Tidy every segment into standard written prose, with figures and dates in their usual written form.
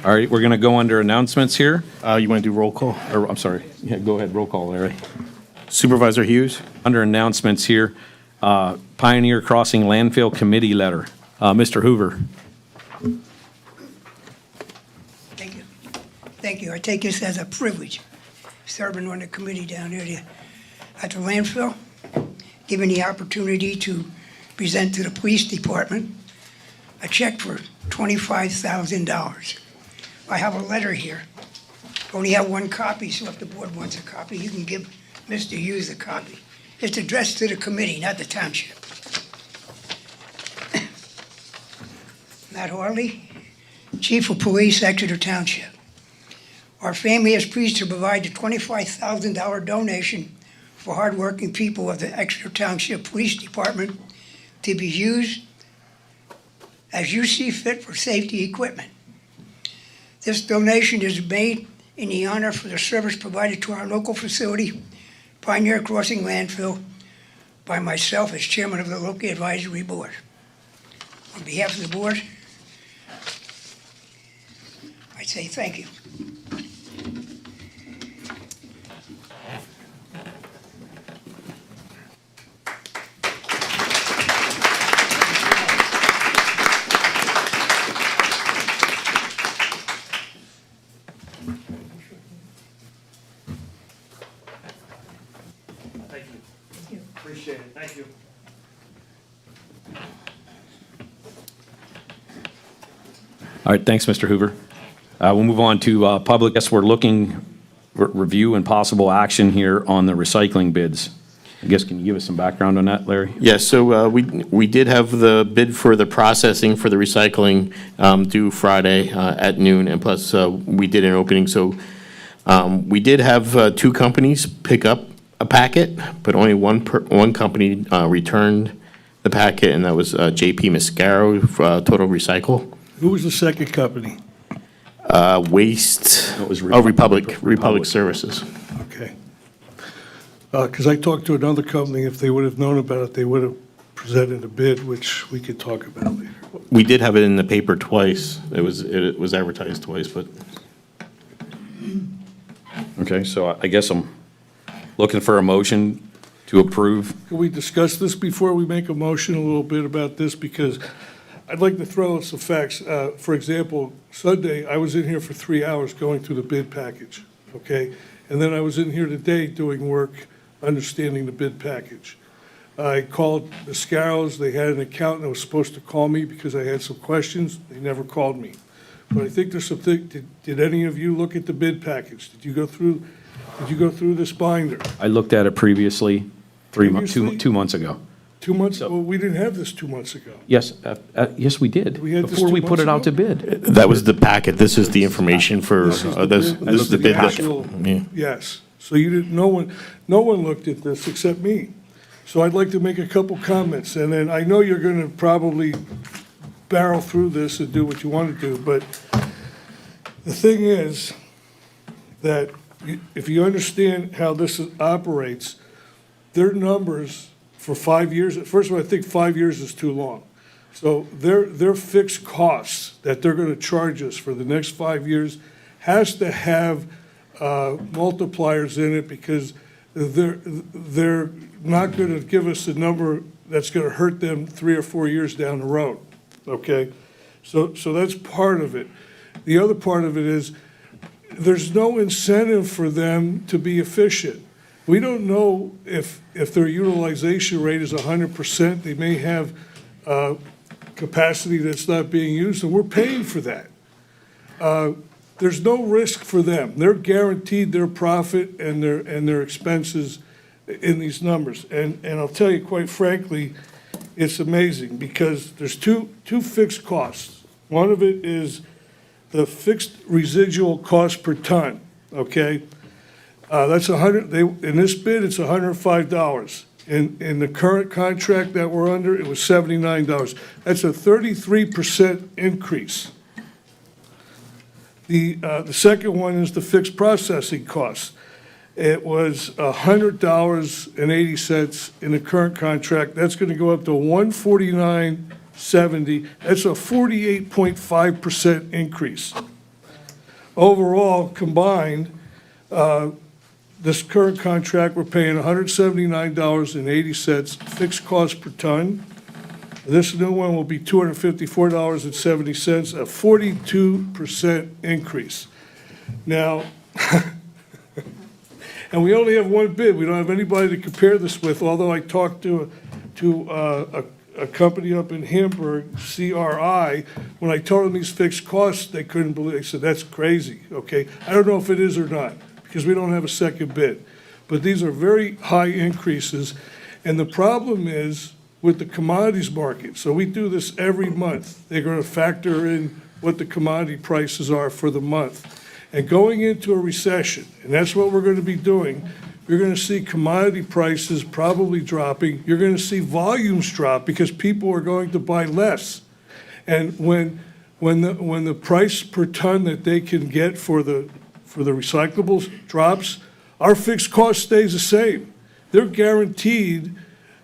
All right, we're going to go under announcements here. You want to do roll call? Or, I'm sorry. Yeah, go ahead. Roll call, Larry. Supervisor Hughes? Under announcements here, Pioneer Crossing Landfill Committee letter. Mr. Hoover. Thank you. Thank you. I take this as a privilege, serving on the committee down there at the landfill, given the opportunity to present to the police department a check for $25,000. I have a letter here. I only have one copy, so if the board wants a copy, you can give Mr. Hughes a copy. It's addressed to the committee, not the township. Matt Harley, Chief of Police, Exeter Township. Our family is pleased to provide the $25,000 donation for hardworking people of the Exeter Township Police Department to be used as you see fit for safety equipment. This donation is made in the honor for the service provided to our local facility, Pioneer Crossing Landfill, by myself as chairman of the local advisory board. On behalf of the board, I say thank you. Thank you. Appreciate it. Thank you. All right, thanks, Mr. Hoover. We'll move on to public. Yes, we're looking review and possible action here on the recycling bids. I guess, can you give us some background on that, Larry? Yes, so we did have the bid for the processing for the recycling due Friday at noon, and plus we did an opening. So we did have two companies pick up a packet, but only one company returned the packet, and that was JP Mascaro for Total Recycle. Who was the second company? Waste. It was Republic Services. Okay. Because I talked to another company, if they would have known about it, they would have presented a bid, which we could talk about later. We did have it in the paper twice. It was advertised twice, but Okay, so I guess I'm looking for a motion to approve. Can we discuss this before we make a motion a little bit about this? Because I'd like to throw out some facts. For example, Sunday, I was in here for 3 hours going through the bid package, okay? And then I was in here today doing work, understanding the bid package. I called the Mascaros. They had an accountant that was supposed to call me because I had some questions. They never called me. But I think there's something, did any of you look at the bid package? Did you go through this binder? I looked at it previously, 2 months ago. 2 months, well, we didn't have this 2 months ago. Yes, yes, we did. We had this Before 2 we put months it out to ago? bid. that was the packet. This is the information for, this is the bid. Actual- Yeah. Yes, so you didn't, no one looked at this except me. So I'd like to make a couple comments, and then I know you're gonna probably barrel through this and do what you want to do, but the thing is that if you understand how this operates, their numbers for 5 years, first of all, I think 5 years is too long. So their fixed costs that they're gonna charge us for the next 5 years has to have multipliers in it, because they're not gonna give us a number that's gonna hurt them 3 or 4 years down the road, okay? So that's part of it. The other part of it is, there's no incentive for them to be efficient. We don't know if their utilization rate is 100%. They may have capacity that's not being used, and we're paying for that. There's no risk for them. They're guaranteed their profit and their expenses in these numbers. And I'll tell you, quite frankly, it's amazing, because there's two fixed costs. One of it is the fixed residual cost per ton, okay? That's in this bid, it's $105. In the current contract that we're under, it was $79. That's a 33% increase. The second one is the fixed processing costs. It was $100.80 in the current contract. That's gonna go up to $149.70. That's a 48.5% increase. overall, combined, this current contract, we're paying $179.80 fixed cost per ton. This new one will be $254.70, a 42% increase. Now, and we only have one bid. We don't have anybody to compare this with, although I talked to a company up in Hamburg, CRI. When I told them these fixed costs, they couldn't believe it. They said, that's crazy, okay? I don't know if it is or not, because we don't have a second bid. But these are very high increases, and the problem is with the commodities market. So we do this every month. They're gonna factor in what the commodity prices are for the month. And going into a recession, and that's what we're gonna be doing, you're gonna see commodity prices probably dropping. You're gonna see volumes drop because people are going to buy less. And when the price per ton that they can get for the recyclables drops, our fixed cost stays the same. They're guaranteed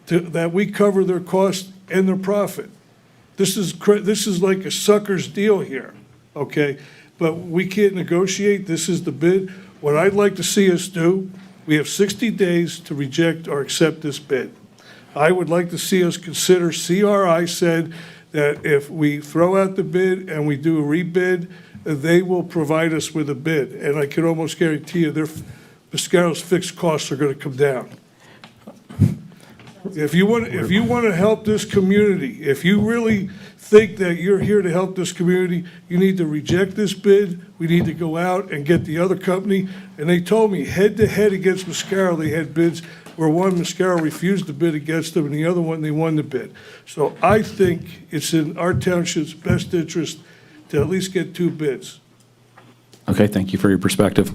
that we cover their cost and their profit. This is like a sucker's deal here, okay? But we can't negotiate. This is the bid. What I'd like to see us do, we have 60 days to reject or accept this bid. I would like to see us consider, CRI said that if we throw out the bid and we do a rebid, they will provide us with a bid. And I can almost guarantee you Mascaro's fixed costs are gonna come down. If you want to help this community, if you really think that you're here to help this community, you need to reject this bid. We need to go out and get the other company. And they told me head-to-head against Mascaro, they had bids where one, Mascaro refused to bid against them, and the other one, they won the bid. So I think it's in our township's best interest to at least get two bids. Okay, thank you for your perspective.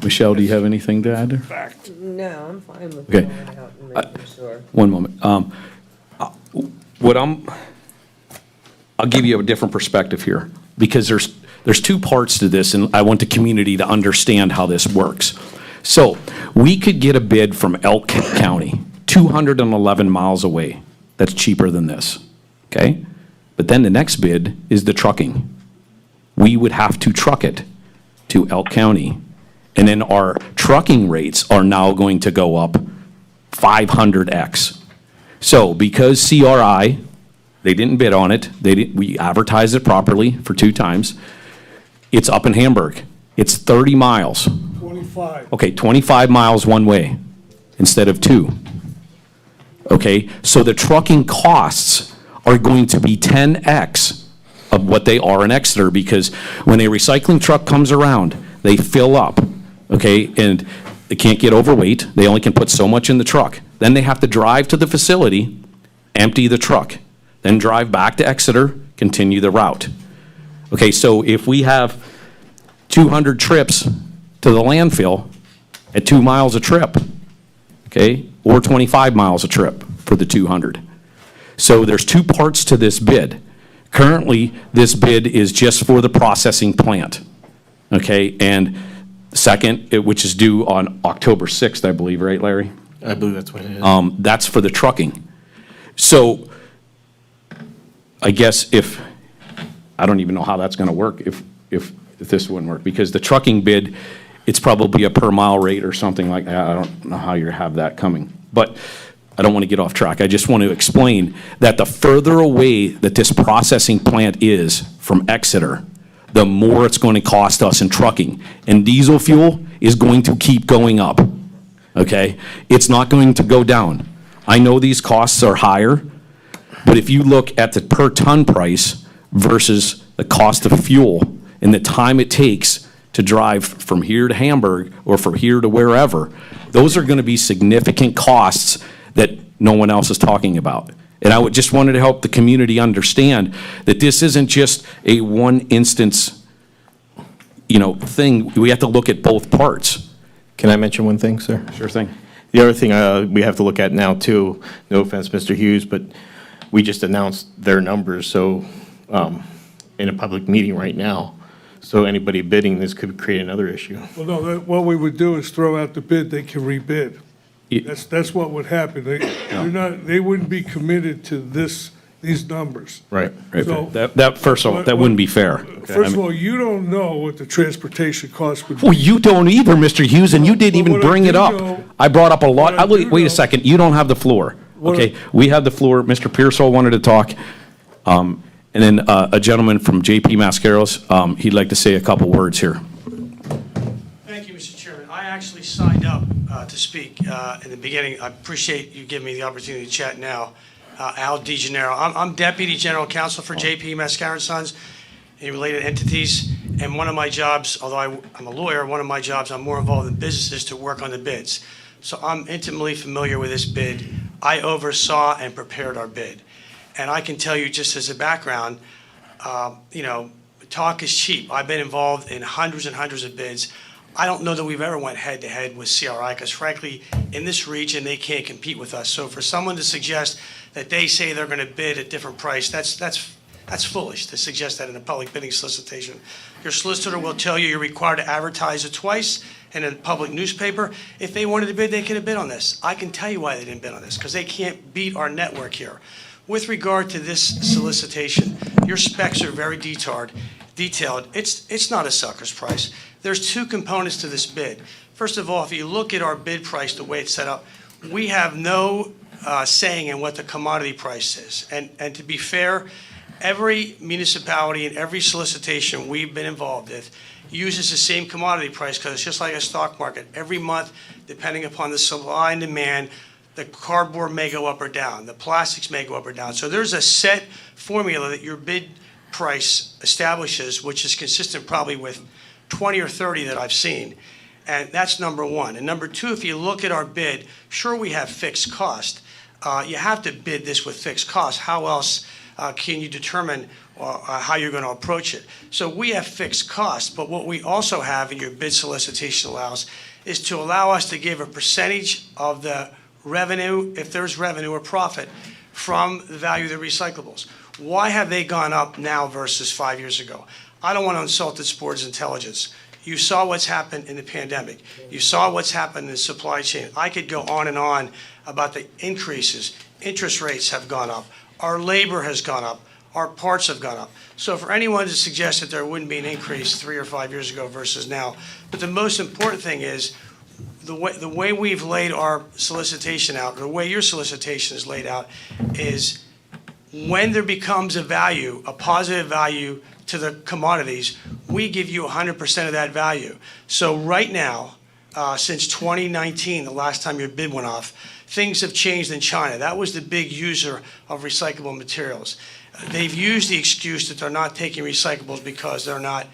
Michelle, do you have anything to add there? Fact. No, I'm fine with Okay. going out and making sure. One moment. I'll give you a different perspective here, because there's two parts to this, and I want the community to understand how this works. So, we could get a bid from Elk County, 211 miles away. That's cheaper than this, okay? But then the next bid is the trucking. We would have to truck it to Elk County. And then our trucking rates are now going to go up 500x. So because CRI, they didn't bid on it, we advertised it properly for 2 times, it's up in Hamburg. It's 30 miles. 25. Okay, 25 miles one way instead of 2. Okay, so the trucking costs are going to be 10x of what they are in Exeter, because when a recycling truck comes around, they fill up. Okay, and they can't get overweight. They only can put so much in the truck. Then they have to drive to the facility, empty the truck, then drive back to Exeter, continue the route. Okay, so if we have 200 trips to the landfill at 2 miles a trip, okay, or 25 miles a trip for the 200. So there's 2 parts to this bid. Currently, this bid is just for the processing plant, okay, and second, which is due on October 6th, I believe, right, Larry? I believe that's what it is. That's for the trucking. So I guess I don't even know how that's gonna work if this wouldn't work, because the trucking bid, it's probably a per mile rate or something like that. I don't know how you have that coming. But I don't want to get off track. I just want to explain that the further away that this processing plant is from Exeter, the more it's going to cost us in trucking. And diesel fuel is going to keep going up, okay? It's not going to go down. I know these costs are higher, but if you look at the per ton price versus the cost of fuel and the time it takes to drive from here to Hamburg or from here to wherever, those are going to be significant costs that no one else is talking about. And I just wanted to help the community understand that this isn't just a one instance, thing. We have to look at both parts. Can I mention one thing, sir? Sure thing. The other thing we have to look at now, too, no offense, Mr. Hughes, but we just announced their numbers, so, in a public meeting right now. So anybody bidding this could create another issue. Well, no, what we would do is throw out the bid, they can rebid. Yeah. That's what would happen. They wouldn't be committed to this these numbers. Right. So- That, first of all, that wouldn't be fair. First of all, you don't know what the transportation cost would be. Well, you don't either, Mr. Hughes, and you didn't But even what I bring it do up. know- I brought up a lot, what I do wait know- a second, you don't have the floor, What okay? I- We have the floor, Mr. Pearsall wanted to talk, and then a gentleman from JP Mascaro's, he'd like to say a couple words here. Thank you, Mr. Chairman. I actually signed up to speak in the beginning. I appreciate you giving me the opportunity to chat now. Al DeGennaro. I'm Deputy General Counsel for JP Mascaro and Sons and related entities. And one of my jobs, although I'm a lawyer, one of my jobs, I'm more involved in businesses to work on the bids. So I'm intimately familiar with this bid. I oversaw and prepared our bid. And I can tell you just as a background, talk is cheap. I've been involved in hundreds and hundreds of bids. I don't know that we've ever went head-to-head with CRI, because frankly, in this region, they can't compete with us. So for someone to suggest that they say they're going to bid at different price, that's foolish to suggest that in a public bidding solicitation. Your solicitor will tell you you're required to advertise it twice in a public newspaper. If they wanted to bid, they could have bid on this. I can tell you why they didn't bid on this, because they can't beat our network here. With regard to this solicitation, your specs are very detailed. It's not a sucker's price. There's two components to this bid. First of all, if you look at our bid price, the way it's set up, we have no saying in what the commodity price is. And to be fair, every municipality and every solicitation we've been involved with uses the same commodity price, because it's just like a stock market. Every month, depending upon the supply and demand, the cardboard may go up or down, the plastics may go up or down. So there's a set formula that your bid price establishes, which is consistent probably with 20 or 30 that I've seen. And that's number one. And number two, if you look at our bid, sure, we have fixed cost. You have to bid this with fixed cost. How else can you determine how you're going to approach it? So we have fixed costs, but what we also have in your bid solicitation allows is to allow us to give a percentage of the revenue, if there's revenue or profit, from the value of the recyclables. Why have they gone up now versus 5 years ago? I don't want to insult this board's intelligence. You saw what's happened in the pandemic. You saw what's happened in the supply chain. I could go on and on about the increases. Interest rates have gone up. Our labor has gone up. Our parts have gone up. So for anyone to suggest that there wouldn't be an increase 3 or 5 years ago versus now, but the most important thing is the way we've laid our solicitation out, or the way your solicitation is laid out, is when there becomes a value, a positive value to the commodities, we give you 100% of that value. So right now, since 2019, the last time your bid went off, things have changed in China. That was the big user of recyclable materials. They've used the excuse that they're not taking recyclables because they're not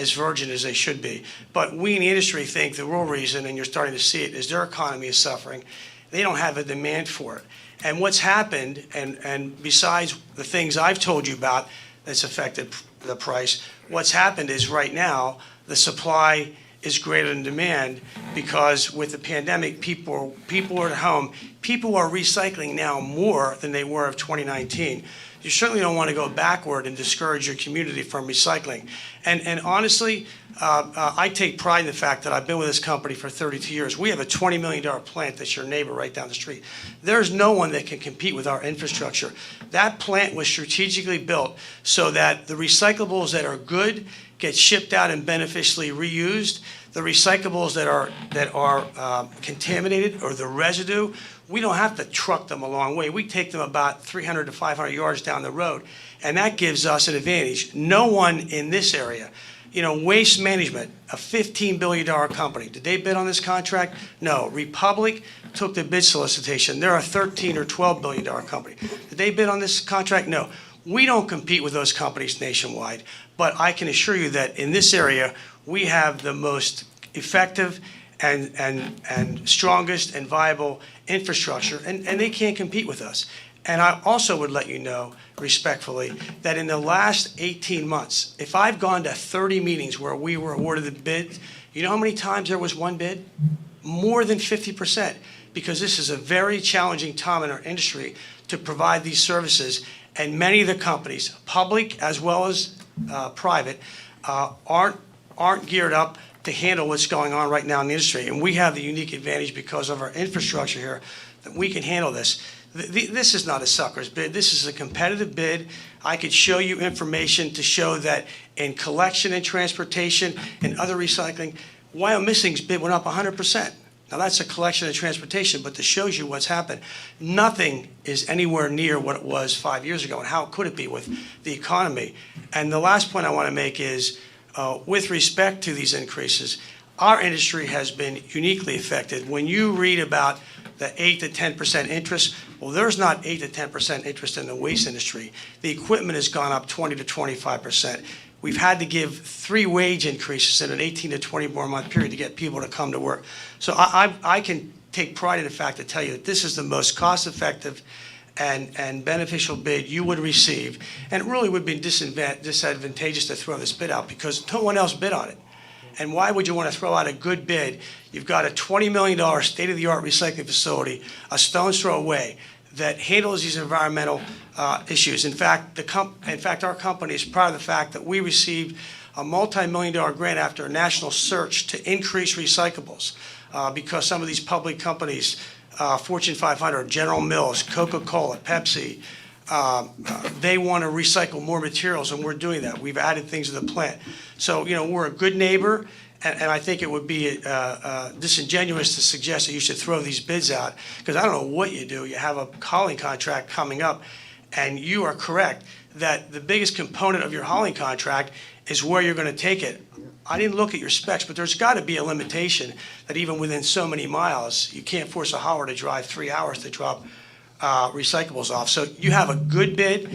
as virgin as they should be. But we in the industry think the real reason, and you're starting to see it, is their economy is suffering. They don't have a demand for it. And what's happened, and besides the things I've told you about that's affected the price, what's happened is right now the supply is greater than demand, because with the pandemic, people are at home. People are recycling now more than they were of 2019. You certainly don't want to go backward and discourage your community from recycling. And honestly, I take pride in the fact that I've been with this company for 32 years. We have a $20 million plant that's your neighbor right down the street. There's no one that can compete with our infrastructure. That plant was strategically built so that the recyclables that are good get shipped out and beneficially reused. The recyclables that are contaminated, or the residue, we don't have to truck them a long way. We take them about 300 to 500 yards down the road, and that gives us an advantage. No one in this area, Waste Management, a $15 billion company, did they bid on this contract? No. Republic took the bid solicitation. They're a $13 or $12 billion company. Did they bid on this contract? No. We don't compete with those companies nationwide, but I can assure you that in this area, we have the most effective and strongest and viable infrastructure, and they can't compete with us. And I also would let you know, respectfully, that in the last 18 months, if I've gone to 30 meetings where we were awarded the bid, you know how many times there was one bid? More than 50%, because this is a very challenging time in our industry to provide these services, and many of the companies, public as well as private, aren't geared up to handle what's going on right now in the industry. And we have the unique advantage, because of our infrastructure here, that we can handle this. This is not a sucker's bid. This is a competitive bid. I could show you information to show that in collection and transportation and other recycling, Wyomissing's bid went up 100%. Now, that's a collection and transportation, but this shows you what's happened. Nothing is anywhere near what it was 5 years ago, and how could it be with the economy? And the last point I want to make is, with respect to these increases, our industry has been uniquely affected. When you read about the 8 to 10% interest, well, there's not 8 to 10% interest in the waste industry. The equipment has gone up 20 to 25%. We've had to give 3 wage increases in an 18 to 24 month period to get people to come to work. So I can take pride in the fact to tell you that this is the most cost-effective and beneficial bid you would receive. And it really would be disadvantageous to throw this bid out because no one else bid on it. And why would you want to throw out a good bid? You've got a $20 million state-of-the-art recycling facility, a stone's throw away, that handles these environmental issues. In fact, our company is proud of the fact that we received a multi-million-dollar grant after a national search to increase recyclables because some of these public companies, Fortune 500, General Mills, Coca-Cola, Pepsi, they want to recycle more materials, and we're doing that. We've added things to the plant. So, we're a good neighbor, and I think it would be disingenuous to suggest that you should throw these bids out, because I don't know what you do. You have a hauling contract coming up, and you are correct that the biggest component of your hauling contract is where you're going to take it. I didn't look at your specs, but there's got to be a limitation that even within so many miles, you can't force a hauler to drive 3 hours to drop recyclables off. So you have a good bid.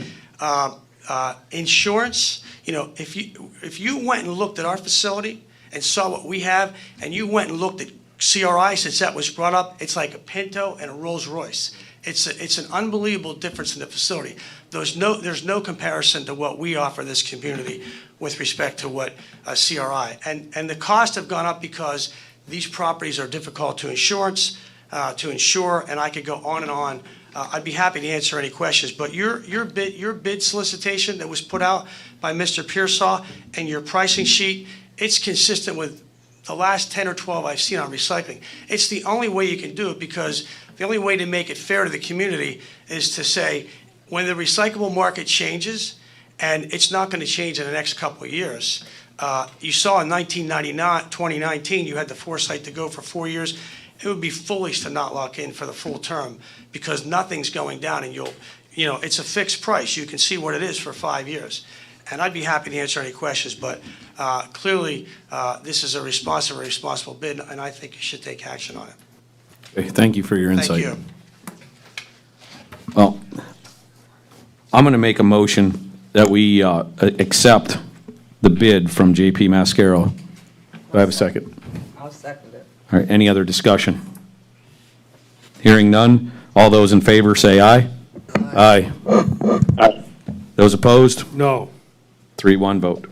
Insurance, if you went and looked at our facility and saw what we have, and you went and looked at CRI, since that was brought up, it's like a Pinto and a Rolls Royce. It's an unbelievable difference in the facility. There's no comparison to what we offer this community with respect to what CRI. And the costs have gone up because these properties are difficult to insure, and I could go on and on. I'd be happy to answer any questions, but your bid solicitation that was put out by Mr. Pearsall and your pricing sheet, it's consistent with the last 10 or 12 I've seen on recycling. It's the only way you can do it, because the only way to make it fair to the community is to say, when the recyclable market changes, and it's not going to change in the next couple of years. You saw in 2019, you had the foresight to go for 4 years. It would be foolish to not lock in for the full term, because nothing's going down, and it's a fixed price. You can see what it is for 5 years. And I'd be happy to answer any questions, but clearly this is a responsible bid, and I think you should take action on it. Okay, thank you for your insight. Thank you. Well, I'm going to make a motion that we accept the bid from JP Mascaro. Do I have a second? I'll second it. All right, any other discussion? Hearing none, all those in favor say aye. Aye. Those opposed? No. 3-1 vote.